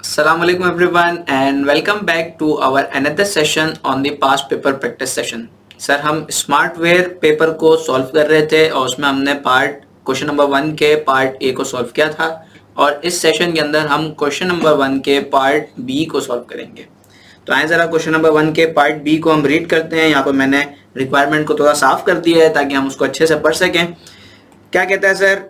Assalamualaikum everyone and welcome back to our another session on the past paper practice session। Sir हम स्मार्टवेयर paper को solve कर रहे थे और उसमें हमने क्वेश्चन नंबर 1 के पार्ट ए को सॉल्व किया था और इस सेशन के अंदर हम क्वेश्चन नंबर 1 के पार्ट बी को सॉल्व करेंगे। तो आए ज़रा क्वेश्चन नंबर 1 के पार्ट बी को हम रीड करते हैं। यहाँ पर मैंने रिक्वायरमेंट को थोड़ा साफ कर दिया है ताकि हम उसको अच्छे से पढ़ सकें। क्या कहता है सर?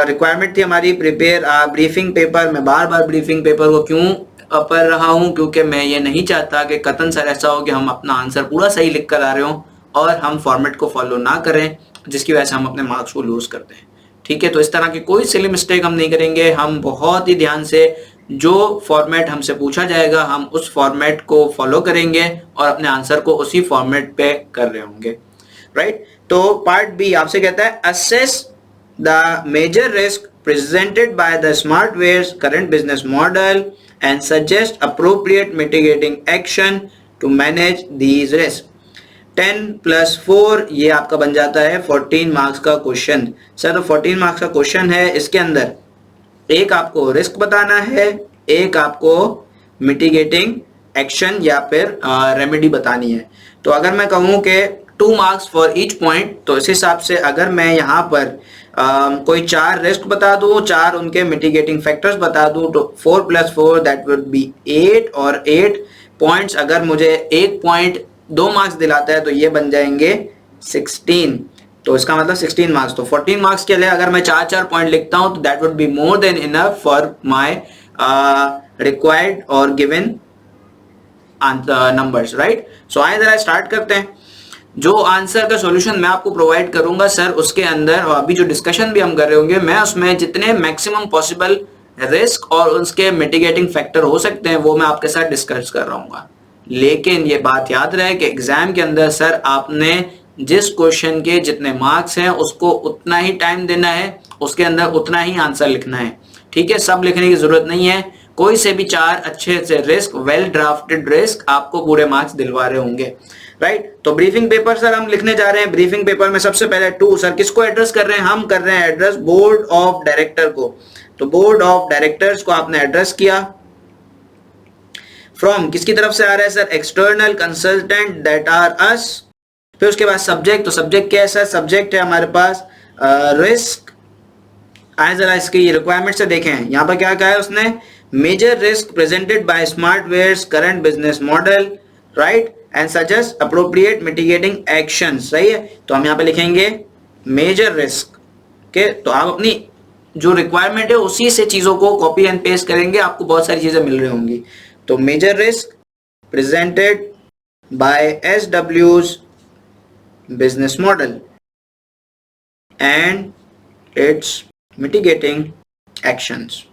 रिक्वायरमेंट थी हमारी प्रिपेयर ब्रीफिंग पेपर। मैं बार बार ब्रीफिंग पेपर को क्यों पढ़ रहा हूँ? क्योंकि मैं ये नहीं चाहता कि कतन सर ऐसा हो कि हम अपना आंसर पूरा सही लिख कर आ रहे हों और हम फॉर्मेट को फॉलो ना करें, जिसकी वजह से हम अपने मार्क्स को लूज करते हैं। ठीक है, तो इस तरह की कोई सिली मिस्टेक हम नहीं करेंगे। हम बहुत ही ध्यान से जो फॉर्मेट हमसे पूछा जाएगा हम उस फॉर्मेट को फॉलो करेंगे और अपने आंसर को उसी फॉर्मेट पे कर रहे होंगे। राइट, तो पार्ट बी आपसे कहता है assess the major risk presented by the smartware's current business model and suggest appropriate mitigating action to manage these risks। 10 + 4 ये आपका बन जाता है 14 मार्क्स का क्वेश्चन। सर तो 14 मार्क्स का क्वेश्चन है, इसके अंदर एक आपको रिस्क बताना है, एक आपको मिटिगेटिंग एक्शन या फिर रेमेडी बतानी है। तो अगर मैं कहूँ कि 2 मार्क्स फॉर ईच पॉइंट, तो इस हिसाब से अगर मैं यहाँ पर कोई 4 रिस्क बता दूँ, 4 उनके मिटिगेटिंग फैक्टर्स बता दूँ, तो 4 + 4 दैट वुड बी 8 और 8 पॉइंट्स अगर मुझे 1 पॉइंट 2 मार्क्स दिलाता है तो ये बन जाएंगे 16। तो इसका मतलब 16 मार्क्स। तो 14 मार्क्स के लिए अगर मैं 4 पॉइंट लिखता हूँ तो that would be more than enough for my required और गिवन नंबर्स। राइट, सो आइए जरा स्टार्ट करते हैं। जो आंसर का सॉल्यूशन मैं आपको प्रोवाइड करूंगा सर, उसके अंदर और अभी जो डिस्कशन भी हम कर रहे होंगे, मैं उसमें जितने मैक्सिमम पॉसिबल रिस्क और उसके मिटिगेटिंग फैक्टर हो सकते हैं वो मैं आपके साथ डिस्कस कर रहा हूँ। लेकिन ये बात याद रहे कि एग्जाम के अंदर सर आपने जिस क्वेश्चन के जितने मार्क्स हैं उसको उतना ही टाइम देना है, उसके अंदर उतना ही आंसर लिखना है। ठीक है, सब लिखने की जरूरत नहीं है। कोई से भी 4 अच्छे से रिस्क, वेल ड्राफ्टेड रिस्क आपको पूरे मार्क्स दिलवा रहे होंगे। राइट, तो ब्रीफिंग पेपर सर हम लिखने जा रहे हैं। ब्रीफिंग पेपर में सबसे पहले 2 सर किसको एड्रेस कर रहे हैं? हम कर रहे हैं एड्रेस बोर्ड ऑफ डायरेक्टर को। तो बोर्ड ऑफ डायरेक्टर्स को आपने एड्रेस किया। फ्रॉम किसकी तरफ से आ रहा है sir? External consultant that are us. फिर उसके बाद सब्जेक्ट, तो सब्जेक्ट क्या है सर? सब्जेक्ट है हमारे पास रिस्क। आए जरा इसकी रिक्वायरमेंट से देखें, यहाँ पर क्या कहा है उसने? Major risk presented by Smartware's current business model, right, and suggest appropriate mitigating action. सही है, तो हम यहाँ पे लिखेंगे मेजर रिस्क के। तो आप अपनी जो रिक्वायरमेंट है उसी से चीजों को कॉपी एंड पेस्ट करेंगे, आपको बहुत सारी चीजें मिल रही होंगी। तो major risk presented by SW's business model and its mitigating actions.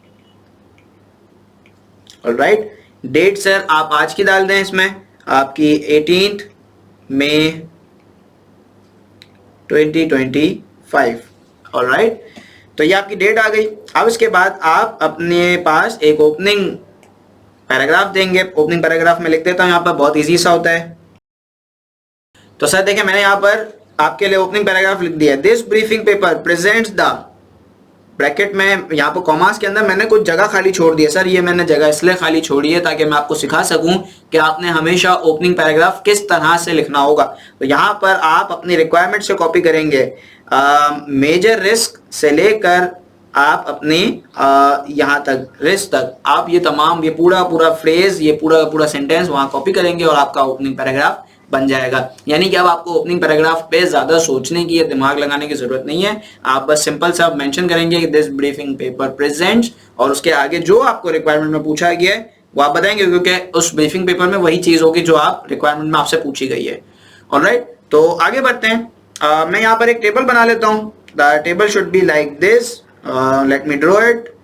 Alright, डेट सर आप आज की डाल दें, इसमें आपकी 18 मई 2025। ऑलराइट, तो ये आपकी डेट आ गई। अब इसके बाद आप अपने पास एक ओपनिंग पैराग्राफ देंगे। ओपनिंग पैराग्राफ में लिख देता हूं, यहाँ पर बहुत इजी सा होता है। तो सर देखिए मैंने यहाँ पर आपके लिए ओपनिंग पैराग्राफ लिख दिया। This briefing paper presents the, bracket में यहाँ पर कॉमास के अंदर मैंने कुछ जगह खाली छोड़ दी है। सर ये मैंने जगह इसलिए खाली छोड़ी है ताकि मैं आपको सिखा सकूं कि आपने हमेशा ओपनिंग पैराग्राफ किस तरह से लिखना होगा। तो यहाँ पर आप अपनी रिक्वायरमेंट से कॉपी करेंगे। मेजर रिस्क से लेकर आप अपनी यहाँ तक रिस्क तक आप ये तमाम ये पूरा फ्रेज, ये पूरा सेंटेंस वहाँ कॉपी करेंगे और आपका ओपनिंग पैराग्राफ बन जाएगा। यानी कि अब आपको ओपनिंग पैराग्राफ पे ज्यादा सोचने की या दिमाग लगाने की जरूरत नहीं है। आप बस सिंपल सा मेंशन करेंगे कि दिस ब्रीफिंग पेपर प्रेजेंट्स और उसके आगे जो आपको रिक्वायरमेंट में पूछा गया है वो आप बताएंगे, क्योंकि उस ब्रीफिंग पेपर में वही चीज होगी जो आप रिक्वायरमेंट में आपसे पूछी गई है। ऑलराइट, तो आगे बढ़ते हैं। मैं यहाँ पर एक टेबल बना लेता हूँ। The table should be like this. Let me draw it.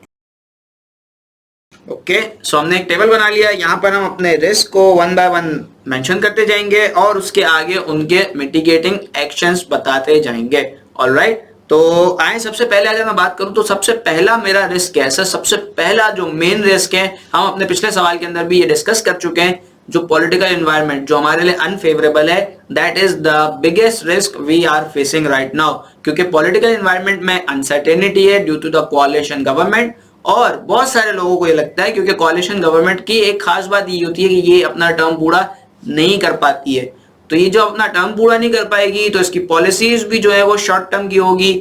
Okay, so हमने एक टेबल बना लिया। यहाँ पर हम अपने रिस्क को 1 बाय 1 मेंशन करते जाएंगे और उसके आगे उनके मिटिगेटिंग एक्शंस बताते जाएंगे। ऑलराइट, तो आए सबसे पहले अगर मैं बात करूं तो सबसे पहला मेरा रिस्क है सर, सबसे पहला जो मेन रिस्क है, हम अपने पिछले सवाल के अंदर भी ये डिस्कस कर चुके हैं, जो पॉलिटिकल एनवायरनमेंट जो हमारे लिए अनफेवरेबल है, that is the biggest risk we are facing right now, क्योंकि पॉलिटिकल एनवायरनमेंट में अनसर्टेनिटी है due to the coalition government. और बहुत सारे लोगों को ये लगता है क्योंकि कोalition गवर्नमेंट की एक खास बात ये होती है कि ये अपना टर्म पूरा नहीं कर पाती है, तो ये जो अपना टर्म पूरा नहीं कर पाएगी तो इसकी पॉलिसीज भी जो है वो शॉर्ट टर्म की होगी।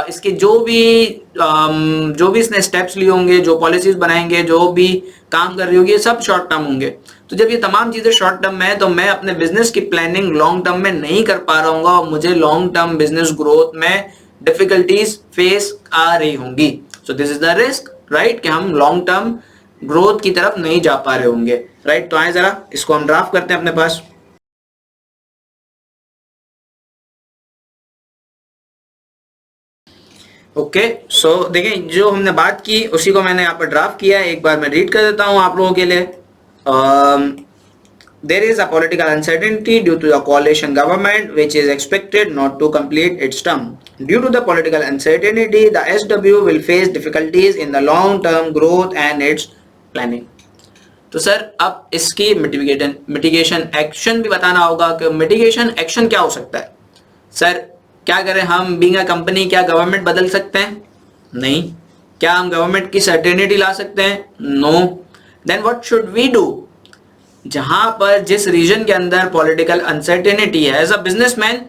इसके जो भी इसने स्टेप्स लिए होंगे, जो पॉलिसीज बनाएंगे, जो भी काम कर रही होगी, ये सब शॉर्ट टर्म होंगे। तो जब ये तमाम चीजें शॉर्ट टर्म में है तो मैं अपने बिजनेस की प्लानिंग लॉन्ग टर्म में नहीं कर पा रहा हूँ और मुझे लॉन्ग टर्म बिजनेस ग्रोथ में डिफिकल्टीज फेस आ रही होंगी। So this is the risk, right, कि हम लॉन्ग टर्म ग्रोथ की तरफ नहीं जा पा रहे होंगे, राइट। तो आए जरा इसको हम ड्राफ्ट करते हैं अपने पास। ओके, सो देखें जो हमने बात की उसी को मैंने यहाँ पर ड्राफ्ट किया है, एक बार मैं रीड कर देता हूँ आप लोगों के लिए। There is a political uncertainty due to the coalition government which is expected not to complete its term. Due to the political uncertainty, the SW will face difficulties in the long-term growth and its planning. तो sir अब इसकी mitigation action भी बताना होगा कि mitigation action क्या हो सकता है। सर क्या करें हम, बीइंग अ कंपनी क्या गवर्नमेंट बदल सकते हैं? नहीं। क्या हम गवर्नमेंट की सर्टेनिटी ला सकते हैं? No. Then what should we do? जहां पर जिस रीजन के अंदर पॉलिटिकल अनसर्टेनिटी है, एज अ बिजनेसमैन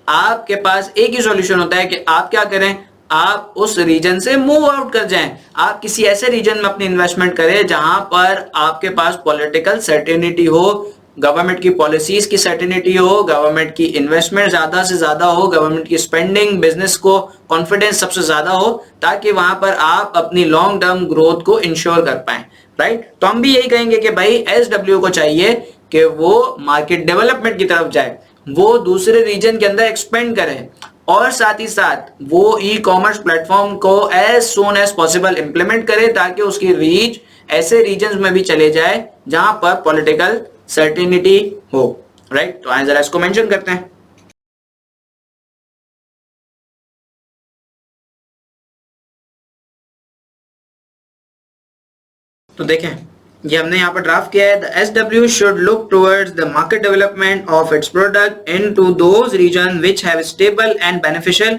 आपके पास एक ही सॉल्यूशन होता है कि आप क्या करें, आप उस रीजन से मूव आउट कर जाएं। आप किसी ऐसे रीजन में अपनी इन्वेस्टमेंट करें जहां पर आपके पास पॉलिटिकल सर्टेनिटी हो, गवर्नमेंट की पॉलिसीज की सर्टेनिटी हो, गवर्नमेंट की इन्वेस्टमेंट ज्यादा से ज्यादा हो, गवर्नमेंट की स्पेंडिंग, बिजनेस को कॉन्फिडेंस सबसे ज्यादा हो, ताकि वहां पर आप अपनी लॉन्ग टर्म ग्रोथ को इंश्योर कर पाए, राइट। तो हम भी यही कहेंगे कि भाई एसडब्ल्यू को चाहिए कि वो मार्केट डेवलपमेंट की तरफ जाए, वो दूसरे रीजन के अंदर एक्सपेंड करे और साथ ही साथ वो ई कॉमर्स प्लेटफॉर्म को as soon as possible implement करे, ताकि उसकी रीच ऐसे रीजन्स में भी चले जाए जहां पर पॉलिटिकल सर्टेनिटी हो, राइट। तो आइए जरा इसको मेंशन करते हैं। तो देखें ये हमने यहाँ पर ड्राफ्ट किया है। The SW should look towards the market development of its product into those region which have stable and beneficial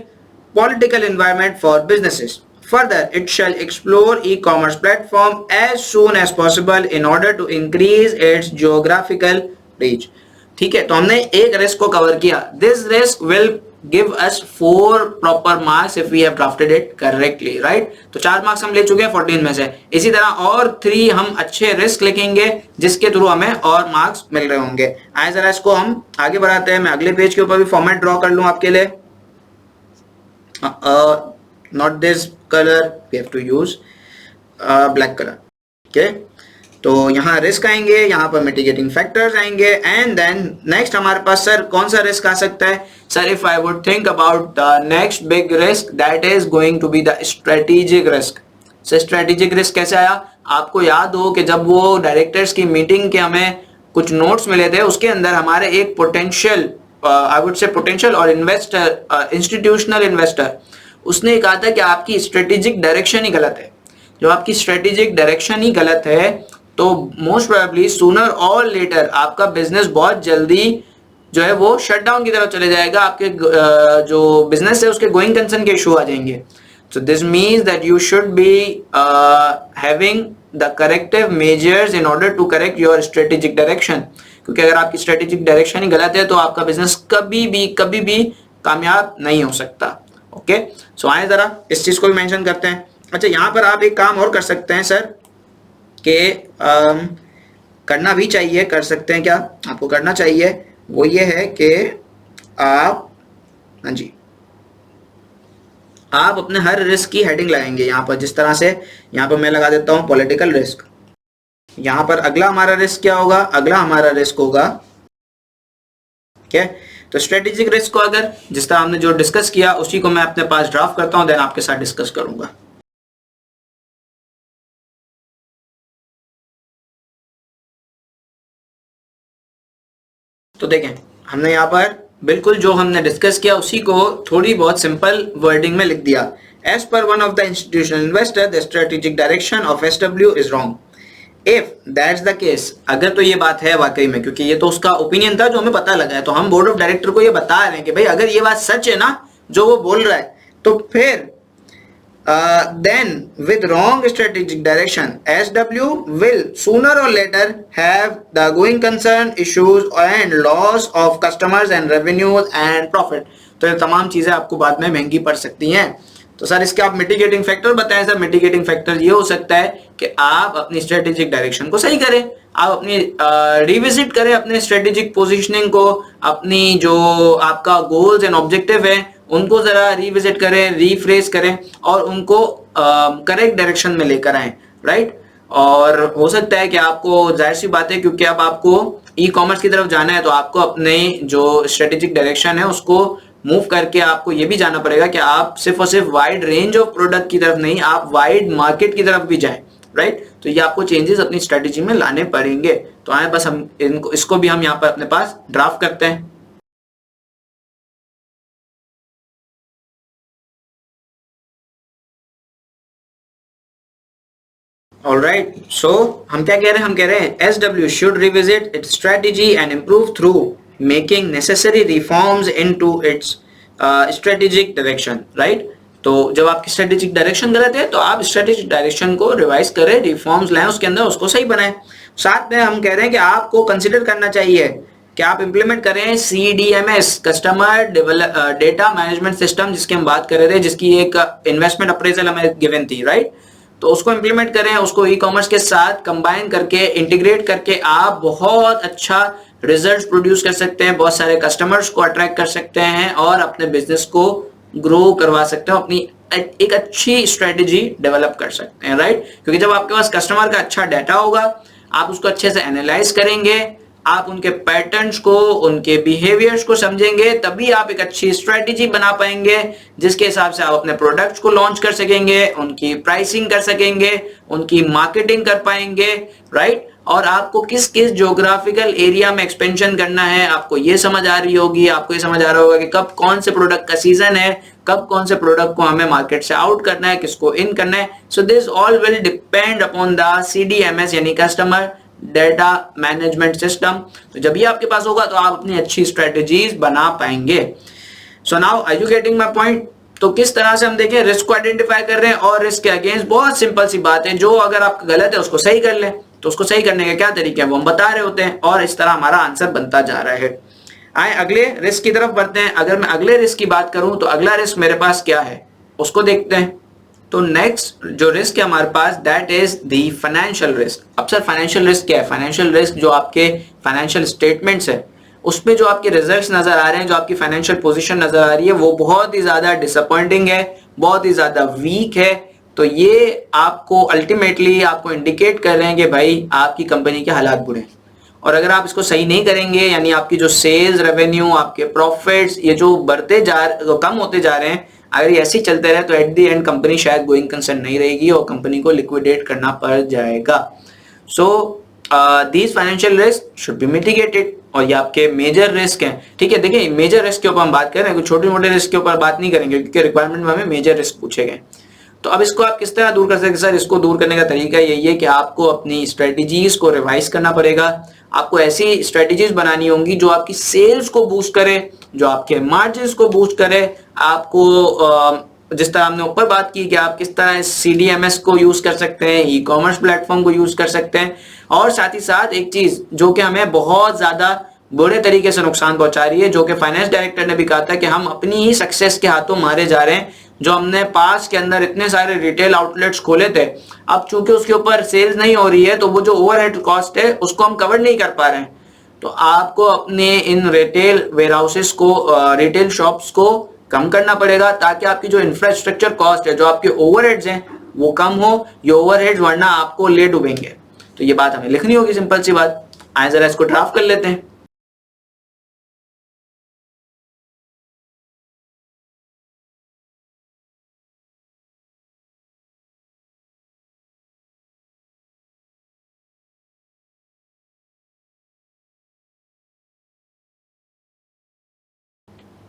political environment for businesses. Further, it shall explore e-commerce platform as soon as possible in order to increase its geographical reach. ठीक है, तो हमने एक risk को cover किया। This risk will give us 4 proper marks if we have drafted it correctly, right? तो 4 marks हम ले चुके हैं 14 में से। इसी तरह और 3 हम अच्छे रिस्क लिखेंगे जिसके थ्रू हमें और मार्क्स मिल रहे होंगे। आइए जरा इसको हम आगे बढ़ाते हैं। मैं अगले पेज के ऊपर भी फॉर्मेट ड्रॉ कर लूं आपके लिए। Not this color, we have to use black color. Okay, तो यहाँ रिस्क आएंगे, यहाँ पर मिटिगेटिंग फैक्टर्स आएंगे, एंड देन नेक्स्ट हमारे पास सर कौन सा रिस्क आ सकता है? Sir if I would think about the next big risk, that is going to be the strategic risk. Sir strategic risk कैसे आया? आपको याद हो कि जब वो डायरेक्टर्स की मीटिंग के हमें कुछ नोट्स मिले थे, उसके अंदर हमारे एक potential I would say potential और इन्वेस्टर, इंस्टीट्यूशनल इन्वेस्टर, उसने कहा था कि आपकी स्ट्रेटेजिक डायरेक्शन ही गलत है। जब आपकी स्ट्रेटेजिक डायरेक्शन ही गलत है तो मोस्ट प्रोबेबली सूनर और लेटर आपका बिजनेस बहुत जल्दी जो है वो शट डाउन की तरफ चले जाएगा। आपके जो बिजनेस है उसके गोइंग कंसर्न के इशू आ जाएंगे। So this means that you should be having the corrective measures in order to correct your strategic direction, क्योंकि अगर आपकी स्ट्रेटेजिक डायरेक्शन ही गलत है तो आपका बिजनेस कभी भी कामयाब नहीं हो सकता। ओके, सो आए जरा इस चीज को भी मेंशन करते हैं। अच्छा, यहाँ पर आप एक काम और कर सकते हैं सर कि करना भी चाहिए, कर सकते हैं, क्या आपको करना चाहिए वो ये है कि आप, हाँ जी, आप अपने हर रिस्क की हेडिंग लगाएंगे यहाँ पर। जिस तरह से यहाँ पर मैं लगा देता हूँ पॉलिटिकल रिस्क। यहाँ पर अगला हमारा रिस्क क्या होगा? अगला हमारा रिस्क होगा क्या? तो स्ट्रेटेजिक रिस्क को अगर जिस तरह हमने जो डिस्कस किया उसी को मैं अपने पास ड्राफ्ट करता हूं, देन आपके साथ डिस्कस करूंगा। तो देखें हमने यहाँ पर बिल्कुल जो हमने डिस्कस किया उसी को थोड़ी बहुत सिंपल वर्डिंग में लिख दिया। As per one of the institutional investor the strategic direction of SW is wrong. If that's the case, अगर तो ये बात है वाकई में, क्योंकि ये तो उसका ओपिनियन था जो हमें पता लगा है, तो हम बोर्ड ऑफ डायरेक्टर को ये बता रहे हैं कि भाई अगर ये बात सच है ना जो वो बोल रहा है, तो फिर then with wrong strategic direction, SW will sooner or later have the going concern issues and loss of customers and revenues and profit. तो ये तमाम चीजें आपको बाद में महंगी पड़ सकती हैं। तो सर इसके आप मिटिगेटिंग फैक्टर बताएं। सर मिटिगेटिंग फैक्टर ये हो सकता है कि आप अपनी स्ट्रेटेजिक डायरेक्शन को सही करें, आप अपनी रिविजिट करें अपने स्ट्रेटेजिक पोजीशनिंग को, अपनी जो आपका गोल्स एंड ऑब्जेक्टिव है उनको जरा रिविजिट करें, रीफ्रेश करें और उनको करेक्ट डायरेक्शन में लेकर आए, राइट। और हो सकता है कि आपको, जाहिर सी बात है क्योंकि अब आपको ई कॉमर्स की तरफ जाना है, तो आपको अपने जो स्ट्रेटेजिक डायरेक्शन है उसको मूव करके आपको ये भी जाना पड़ेगा कि आप सिर्फ और सिर्फ वाइड रेंज ऑफ प्रोडक्ट की तरफ नहीं, आप वाइड मार्केट की तरफ भी जाएं, राइट। तो ये आपको चेंजेस अपनी स्ट्रेटेजी में लाने पड़ेंगे। तो आए बस हम इसको भी हम यहाँ पर अपने पास ड्राफ्ट करते हैं। Alright, so हम क्या कह रहे हैं? हम कह रहे हैं SW should revisit its strategy and improve through making necessary reforms into its strategic direction, right? तो जब आपकी स्ट्रेटेजिक डायरेक्शन गलत है तो आप स्ट्रेटेजिक डायरेक्शन को रिवाइज करें, रिफॉर्म्स लाएं, उसके अंदर उसको सही बनाएं। साथ में हम कह रहे हैं कि आपको कंसिडर करना चाहिए कि आप इंप्लीमेंट करें CDMS, customer data management system, जिसकी हम बात कर रहे थे, जिसकी एक इन्वेस्टमेंट अप्रेजल हमें गिवन थी, राइट। तो उसको इंप्लीमेंट करें, उसको ई कॉमर्स के साथ कंबाइन करके, इंटीग्रेट करके आप बहुत अच्छा रिजल्ट प्रोड्यूस कर सकते हैं, बहुत सारे कस्टमर्स को अट्रैक्ट कर सकते हैं और अपने बिजनेस को ग्रो करवा सकते हो, अपनी एक अच्छी स्ट्रेटेजी डेवलप कर सकते हैं, राइट। क्योंकि जब आपके पास कस्टमर का अच्छा डाटा होगा, आप उसको अच्छे से एनालाइज करेंगे, आप उनके पैटर्न्स को, उनके बिहेवियर्स को समझेंगे, तभी आप एक अच्छी स्ट्रेटेजी बना पाएंगे जिसके हिसाब से आप अपने प्रोडक्ट्स को लॉन्च कर सकेंगे, उनकी प्राइसिंग कर सकेंगे, उनकी मार्केटिंग कर पाएंगे, राइट। और आपको किस किस ज्योग्राफिकल एरिया में एक्सपेंशन करना है, आपको ये समझ आ रही होगी, आपको ये समझ आ रहा होगा कि कब कौन से प्रोडक्ट का सीजन है, कब कौन से प्रोडक्ट को हमें मार्केट से आउट करना है, किसको इन करना है। So this all will depend upon the CDMS यानी कस्टमर डेटा मैनेजमेंट सिस्टम। तो जब ये आपके पास होगा तो आप अपनी अच्छी स्ट्रेटेजीज बना पाएंगे। So now are you getting my point? तो किस तरह से हम देखें, रिस्क को आइडेंटिफाई कर रहे हैं और रिस्क के अगेंस्ट बहुत सिंपल सी बात है, जो अगर आपका गलत है उसको सही कर ले। तो उसको सही करने के क्या तरीके हैं वो हम बता रहे होते हैं और इस तरह हमारा आंसर बनता जा रहा है। आए अगले रिस्क की तरफ बढ़ते हैं। अगर मैं अगले रिस्क की बात करूं तो अगला रिस्क मेरे पास क्या है उसको देखते हैं। तो नेक्स्ट जो रिस्क है हमारे पास, that is the financial risk. अब सर फाइनेंशियल रिस्क क्या है? फाइनेंशियल रिस्क जो आपके फाइनेंशियल स्टेटमेंट्स है उसमें जो आपके रिजल्ट्स नजर आ रहे हैं, जो आपकी फाइनेंशियल पोजीशन नजर आ रही है, वो बहुत ही ज्यादा डिसअपॉइंटिंग है, बहुत ही ज्यादा वीक है। तो ये आपको अल्टीमेटली आपको इंडिकेट कर रहे हैं कि भाई आपकी कंपनी के हालात बुरे हैं। और अगर आप इसको सही नहीं करेंगे, यानी आपकी जो सेल्स रेवेन्यू, आपके प्रॉफिट्स ये जो कम होते जा रहे हैं, अगर ये ऐसे ही चलते रहे तो एट द एंड कंपनी शायद गोइंग कंसर्न नहीं रहेगी और कंपनी को लिक्विडेट करना पड़ जाएगा। So these financial risk should be mitigated और ये आपके मेजर रिस्क हैं। ठीक है, देखिए मेजर रिस्क के ऊपर हम बात कर रहे हैं, छोटे मोटे रिस्क के ऊपर बात नहीं करेंगे क्योंकि रिक्वायरमेंट में हमें मेजर रिस्क पूछे गए। तो अब इसको आप किस तरह दूर कर सकते हैं? सर इसको दूर करने का तरीका यही है कि आपको अपनी स्ट्रेटजीज को रिवाइज करना पड़ेगा। आपको ऐसी स्ट्रेटजीज बनानी होंगी जो आपकी सेल्स को बूस्ट करे, जो आपके मार्जिन्स को बूस्ट करे। आपको जिस तरह हमने ऊपर बात की कि आप किस तरह CDMS को यूज कर सकते हैं, ई कॉमर्स प्लेटफॉर्म को यूज कर सकते हैं, और साथ ही साथ एक चीज जो कि हमें बहुत ज्यादा बुरे तरीके से नुकसान पहुंचा रही है, जो कि फाइनेंस डायरेक्टर ने भी कहा था कि हम अपनी ही सक्सेस के हाथों मारे जा रहे हैं। जो हमने पास के अंदर इतने सारे रिटेल आउटलेट्स खोले थे, अब चूंकि उसके ऊपर सेल्स नहीं हो रही है तो वो जो ओवरहेड कॉस्ट है उसको हम कवर नहीं कर पा रहे हैं। तो आपको अपने इन रिटेल वेयरहाउसेस को, रिटेल शॉप्स को कम करना पड़ेगा ताकि आपकी जो इंफ्रास्ट्रक्चर कॉस्ट है, जो आपके ओवरहेड्स हैं वो कम हो। ये ओवरहेड्स वरना आपको ले डूबेंगे। तो ये बात हमें लिखनी होगी, सिंपल सी बात। आए जरा इसको ड्राफ्ट कर लेते हैं।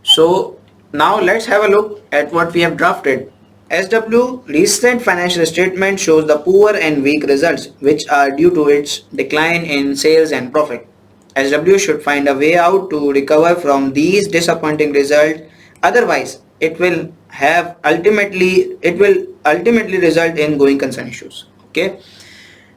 So now let's have a look at what we have drafted. SW recent financial statement shows the poor and weak results, which are due to its decline in sales and profit. SW should find a way out to recover from these disappointing results. Otherwise, it will ultimately result in going concern issues. Okay.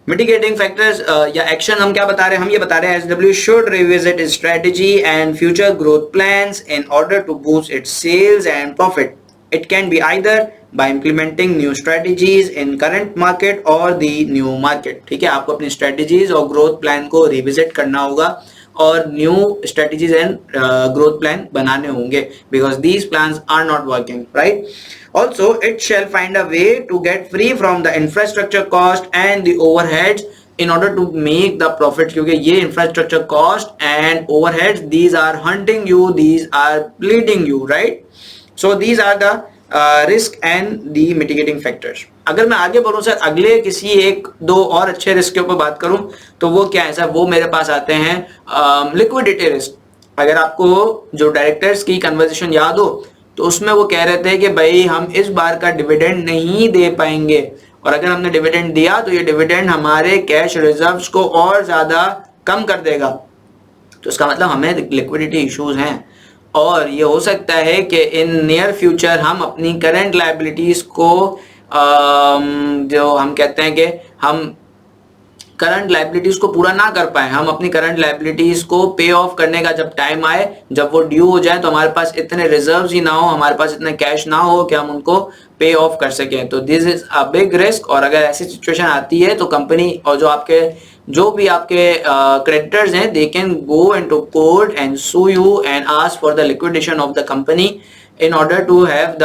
Mitigating factors या action हम क्या बता रहे हैं, हम ये बता रहे हैं SW should revisit its strategy and future growth plans in order to boost its sales and profit. It can be either by implementing new strategies in current market or the new market. ठीक है, आपको अपनी strategies और growth plan को revisit करना होगा और new strategies and growth plan बनाने होंगे because these plans are not working, right? Also, it shall find a way to get free from the infrastructure cost and the overheads in order to make the profit. क्योंकि ये infrastructure cost and overheads, these are hunting you, these are bleeding you, right? So these are the risk and the mitigating factors. अगर मैं आगे बढ़ूं sir, अगले किसी एक दो और अच्छे रिस्क के ऊपर बात करूं तो वो क्या है सर, वो मेरे पास आते हैं लिक्विडिटी रिस्क. अगर आपको जो डायरेक्टर्स की कन्वर्सेशन याद हो तो उसमें वो कह रहे थे कि भाई हम इस बार का डिविडेंड नहीं दे पाएंगे और अगर हमने डिविडेंड दिया तो ये डिविडेंड हमारे कैश रिजर्व्स को और ज्यादा कम कर देगा. तो इसका मतलब हमें लिक्विडिटी इश्यूज हैं और ये हो सकता है कि इन नियर फ्यूचर हम अपनी करंट लायबिलिटीज को जो हम कहते हैं कि हम करंट लायबिलिटीज को पूरा ना कर पाए, हम अपनी करंट लायबिलिटीज को पे ऑफ करने का जब टाइम आए, जब वो ड्यू हो जाए तो हमारे पास इतने रिजर्व्स ही ना हो, हमारे पास इतने कैश ना हो कि हम उनको पे ऑफ कर सकें. तो this is a big risk. और अगर ऐसी सिचुएशन आती है तो कंपनी और जो भी आपके creditors हैं, they can go into court and sue you and ask for the liquidation of the company in order to have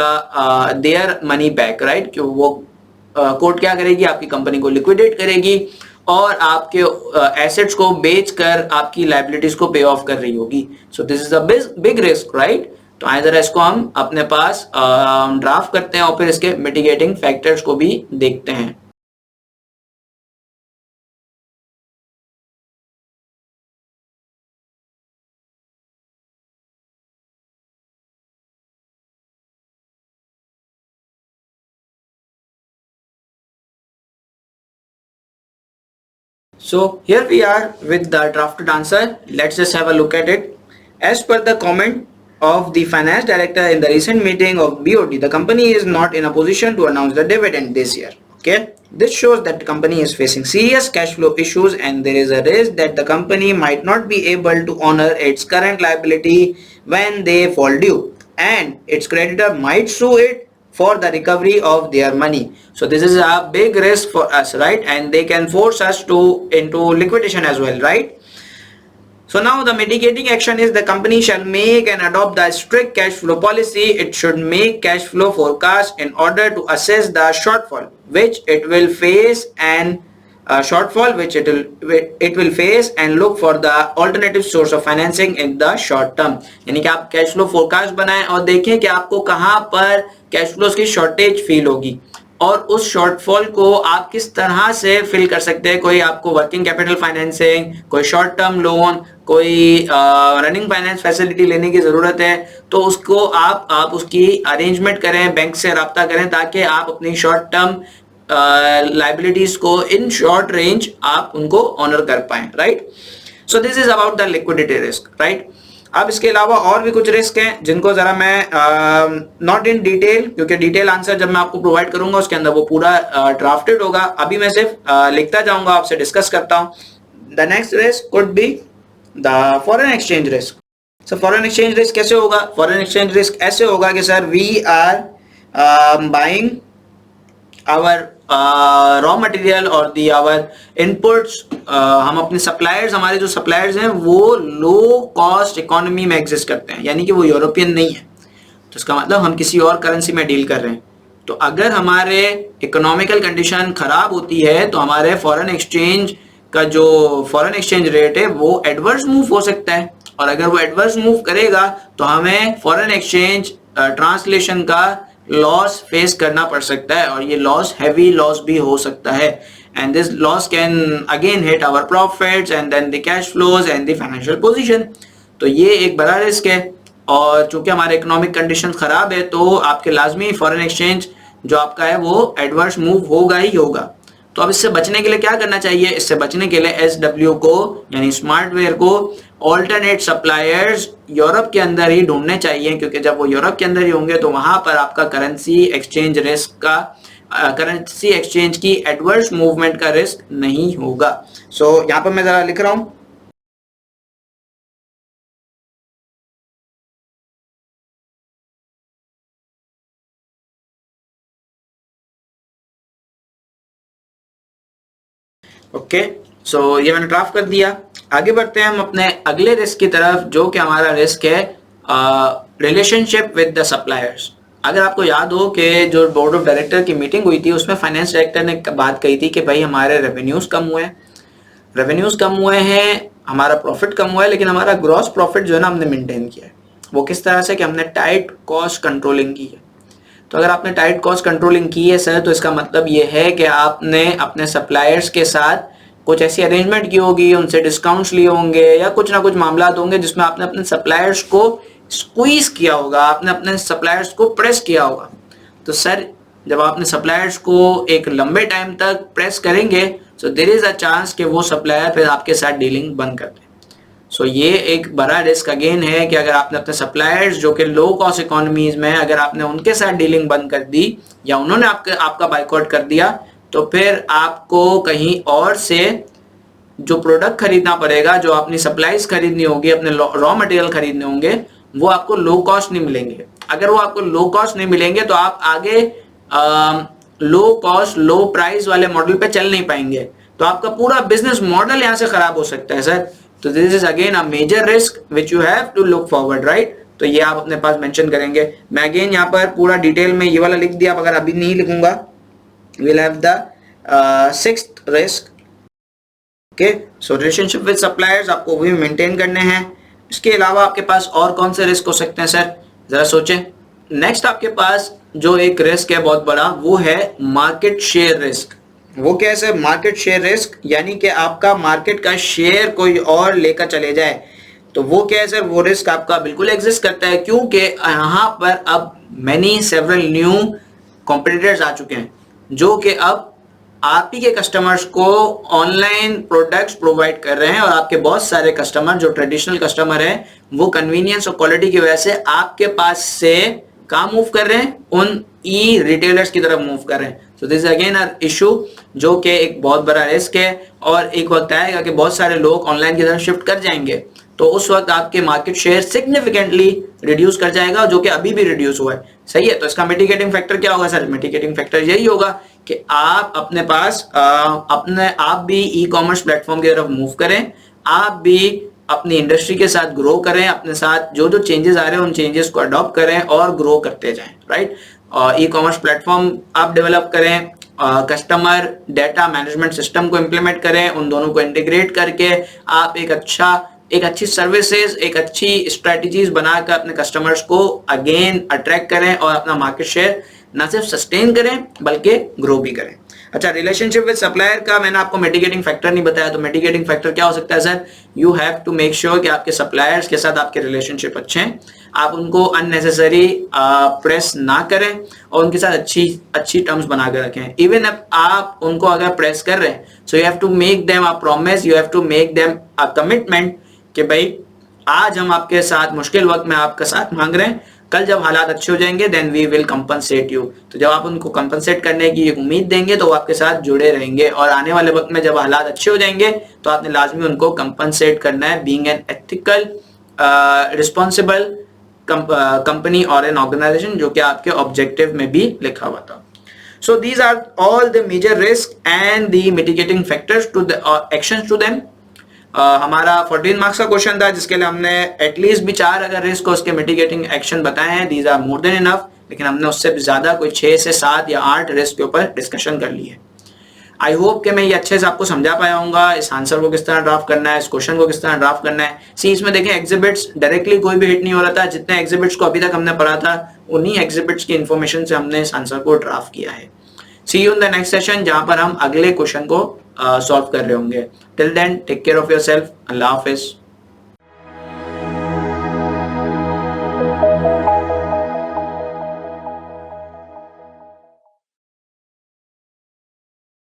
their money back, right? कि वो कोर्ट क्या करेगी, आपकी कंपनी को लिक्विडेट करेगी और आपके एसेट्स को बेचकर आपकी लायबिलिटीज को पे ऑफ कर रही होगी. So this is a big risk, right? तो आइए जरा इसको हम अपने पास ड्राफ्ट करते हैं और फिर इसके मिटिगेटिंग फैक्टर्स को भी देखते हैं. So here we are with the drafted answer. Let's just have a look at it. As per the comment of the finance director in the recent meeting of BOD, the company is not in a position to announce the dividend this year. Okay, this shows that the company is facing serious cash flow issues and there is a risk that the company might not be able to honor its current liability when they fall due, and its creditor might sue it for the recovery of their money. So this is a big risk for us, right? And they can force us into liquidation as well, right? So now the mitigating action is the company shall make and adopt the strict cash flow policy. It should make cash flow forecast in order to assess the shortfall which it will face and it will face and look for the alternative source of financing in the short term. यानी कि आप cash flow forecast बनाएं और देखें कि आपको कहां पर कैश फ्लोज की शॉर्टेज फील होगी और उस शॉर्टफॉल को आप किस तरह से फिल कर सकते हैं. कोई आपको वर्किंग कैपिटल फाइनेंसिंग, कोई शॉर्ट टर्म लोन, कोई रनिंग फाइनेंस फैसिलिटी लेने की जरूरत है तो उसको आप उसकी अरेंजमेंट करें, बैंक से रब्ता करें ताकि आप अपनी शॉर्ट टर्म लाइबिलिटीज को इन शॉर्ट रेंज आप उनको ऑनर कर पाएं, right? So this is about the liquidity risk, right? अब इसके अलावा और भी कुछ रिस्क हैं जिनको जरा मैं नॉट इन डिटेल, क्योंकि डिटेल आंसर जब मैं आपको प्रोवाइड करूंगा उसके अंदर वो पूरा ड्राफ्टेड होगा. अभी मैं सिर्फ लिखता जाऊंगा, आपसे डिस्कस करता हूं. The next risk could be the foreign exchange risk. So foreign exchange risk कैसे होगा? फॉरेन एक्सचेंज रिस्क ऐसे होगा कि sir we are buying our raw material और दी आवर इनपुट्स. हम अपने सप्लायर्स, हमारे जो सप्लायर्स हैं वो लो कॉस्ट इकोनॉमी में एग्जिस्ट करते हैं, यानी कि वो यूरोपियन नहीं है. तो इसका मतलब हम किसी और करेंसी में डील कर रहे हैं. तो अगर हमारे इकोनॉमिकल कंडीशन खराब होती है तो हमारे फॉरेन एक्सचेंज का जो फॉरेन एक्सचेंज रेट है वो एडवर्स मूव हो सकता है और अगर वो एडवर्स मूव करेगा तो हमें फॉरेन एक्सचेंज ट्रांसलेशन का लॉस फेस करना पड़ सकता है और ये लॉस हैवी लॉस भी हो सकता है. And this loss can again hit our profits and then the cash flows and the financial position. तो ये एक बड़ा रिस्क है और चूंकि हमारे इकोनॉमिक कंडीशन खराब है तो आपके लाजमी फॉरेन एक्सचेंज जो आपका है वो एडवर्स मूव होगा ही होगा। तो अब इससे बचने के लिए क्या करना चाहिए? इससे बचने के लिए SW को यानी स्मार्टवेयर को ऑल्टरनेट सप्लायर्स यूरोप के अंदर ही ढूंढने चाहिए, क्योंकि जब वो यूरोप के अंदर ही होंगे तो वहां पर आपका करेंसी एक्सचेंज रिस्क का करेंसी एक्सचेंज की एडवर्स मूवमेंट का रिस्क नहीं होगा। सो यहाँ पर मैं जरा लिख रहा हूं, ओके। सो ये मैंने ड्राफ्ट कर दिया। आगे बढ़ते हैं हम अपने अगले रिस्क की तरफ, जो कि हमारा रिस्क है रिलेशनशिप विद द सप्लायर्स। अगर आपको याद हो कि जो बोर्ड ऑफ डायरेक्टर की मीटिंग हुई थी उसमें फाइनेंस डायरेक्टर ने बात कही थी कि भाई हमारे रेवेन्यूज कम हुए हैं, हमारा प्रॉफिट कम हुआ है, लेकिन हमारा ग्रॉस प्रॉफिट जो है ना हमने मेंटेन किया है। वो किस तरह से? कि हमने टाइट कॉस्ट कंट्रोलिंग की है। तो अगर आपने टाइट कॉस्ट कंट्रोलिंग की है सर, तो इसका मतलब ये है कि आपने अपने सप्लायर्स के साथ कुछ ऐसी अरेंजमेंट की होगी, उनसे डिस्काउंट्स लिए होंगे या कुछ ना कुछ मामला होंगे जिसमें आपने अपने सप्लायर्स को स्क्वीज किया होगा, आपने अपने सप्लायर्स को प्रेस किया होगा। तो सर जब आपने सप्लायर्स को एक लंबे टाइम तक प्रेस करेंगे, so there is a chance कि वो सप्लायर फिर आपके साथ डीलिंग बंद कर दे। सो ये एक बड़ा रिस्क अगेन है कि अगर आपने अपने सप्लायर्स जो कि लो कॉस्ट इकोनॉमीज में, अगर आपने उनके साथ डीलिंग बंद कर दी या उन्होंने आपका बाइकआउट कर दिया, तो फिर आपको कहीं और से जो प्रोडक्ट खरीदना पड़ेगा, जो अपनी सप्लाईज खरीदनी होगी, अपने रॉ मटेरियल खरीदने होंगे, वो आपको लो कॉस्ट नहीं मिलेंगे। अगर वो आपको लो कॉस्ट नहीं मिलेंगे तो आप आगे लो कॉस्ट लो प्राइस वाले मॉडल पे चल नहीं पाएंगे, तो आपका पूरा बिजनेस मॉडल यहाँ से खराब हो सकता है सर। तो this is again a major risk which you have to look forward, right. तो ये आप अपने पास मेंशन करेंगे। मैं अगेन यहाँ पर पूरा डिटेल में ये वाला लिख दिया, अगर अभी नहीं लिखूंगा। we'll have the sixth risk, okay. So relationship with suppliers आपको भी मेंटेन करने हैं। इसके अलावा आपके पास और कौन से रिस्क हो सकते हैं सर, जरा सोचें। नेक्स्ट आपके पास जो एक रिस्क है बहुत बड़ा, वो है मार्केट शेयर रिस्क। वो क्या है सर? मार्केट शेयर रिस्क यानी कि आपका मार्केट का शेयर कोई और लेकर चले जाए। तो वो क्या है सर? वो रिस्क आपका बिल्कुल एग्जिस्ट करता है, क्योंकि यहाँ पर अब मेनी सेवरल न्यू कॉम्पिटिटर्स आ चुके हैं जो कि अब आप ही के कस्टमर्स को ऑनलाइन प्रोडक्ट्स प्रोवाइड कर रहे हैं, और आपके बहुत सारे कस्टमर जो ट्रेडिशनल कस्टमर हैं वो कन्वीनियंस और क्वालिटी की वजह से आपके पास से कहाँ मूव कर रहे हैं? उन ई रिटेलर्स की तरफ मूव कर रहे हैं। So this again a issue जो कि एक बहुत बड़ा रिस्क है, और एक वक्त आएगा कि बहुत सारे लोग ऑनलाइन की तरफ शिफ्ट कर जाएंगे, तो उस वक्त आपके मार्केट शेयर सिग्निफिकेंटली रिड्यूस कर जाएगा, जो कि अभी भी रिड्यूस हुआ है। सही है। तो इसका मिटिगेटिंग फैक्टर क्या होगा सर? मिटिगेटिंग फैक्टर यही होगा कि आप अपने पास आप भी ई कॉमर्स प्लेटफॉर्म की तरफ मूव करें, आप भी अपनी इंडस्ट्री के साथ ग्रो करें, अपने साथ जो जो चेंजेस आ रहे हैं उन चेंजेस को अडॉप्ट करें और ग्रो करते जाएं, राइट। ई कॉमर्स प्लेटफॉर्म आप डेवलप करें, कस्टमर डेटा मैनेजमेंट सिस्टम को इंप्लीमेंट करें, उन दोनों को इंटीग्रेट करके आप एक अच्छी सर्विसेज, एक अच्छी स्ट्रेटजीज बनाकर अपने कस्टमर्स को अगेन अट्रैक्ट करें और अपना मार्केट शेयर ना सिर्फ सस्टेन करें बल्कि ग्रो भी करें। अच्छा, रिलेशनशिप विद सप्लायर का मैंने आपको मिटिगेटिंग फैक्टर नहीं बताया, तो मिटिगेटिंग फैक्टर क्या हो सकता है sir? You have to make sure कि आपके सप्लायर्स के साथ आपके रिलेशनशिप अच्छे हैं, आप उनको अननेसेसरी प्रेस ना करें और उनके साथ अच्छी टर्म्स बना कर रखें। इवन आप उनको अगर प्रेस कर रहे हैं, so you have to make them a promise, you have to make them a commitment कि भाई आज हम आपके साथ मुश्किल वक्त में आपका साथ मांग रहे हैं, कल जब हालात अच्छे हो जाएंगे then we will compensate you. तो जब आप उनको कंपनसेट करने की उम्मीद देंगे तो वो आपके साथ जुड़े रहेंगे, और आने वाले वक्त में जब हालात अच्छे हो जाएंगे तो आपने लाजमी उनको कंपनसेट करना है, being an ethical responsible company और एन ऑर्गेनाइजेशन, जो कि आपके ऑब्जेक्टिव में भी लिखा हुआ था। So these are all the major risk and the mitigating factors to the actions to them. हमारा 14 मार्क्स का क्वेश्चन था जिसके लिए हमने एटलीस्ट भी 4 अगर रिस्क को उसके मिटिगेटिंग एक्शन बताए हैं, these are more than enough, लेकिन हमने उससे भी ज्यादा कोई 6 से 7 या 8 रिस्क के ऊपर डिस्कशन कर ली है। आई होप कि मैं ये अच्छे से आपको समझा पाया हूँ इस आंसर को किस तरह ड्राफ्ट करना है, इस क्वेश्चन को किस तरह ड्राफ्ट करना है। सी इसमें देखें एग्जिबिट्स डायरेक्टली कोई भी हिट नहीं हो रहा था, जितने एग्जिबिट्स को अभी तक हमने पढ़ा था उन्हीं एग्जिबिट्स की इंफॉर्मेशन से हमने इस आंसर को ड्राफ्ट किया है। See you in the next session जहां पर हम अगले क्वेश्चन को सॉल्व कर रहे होंगे। Till then take care of yourself. अल्लाह हाफिज।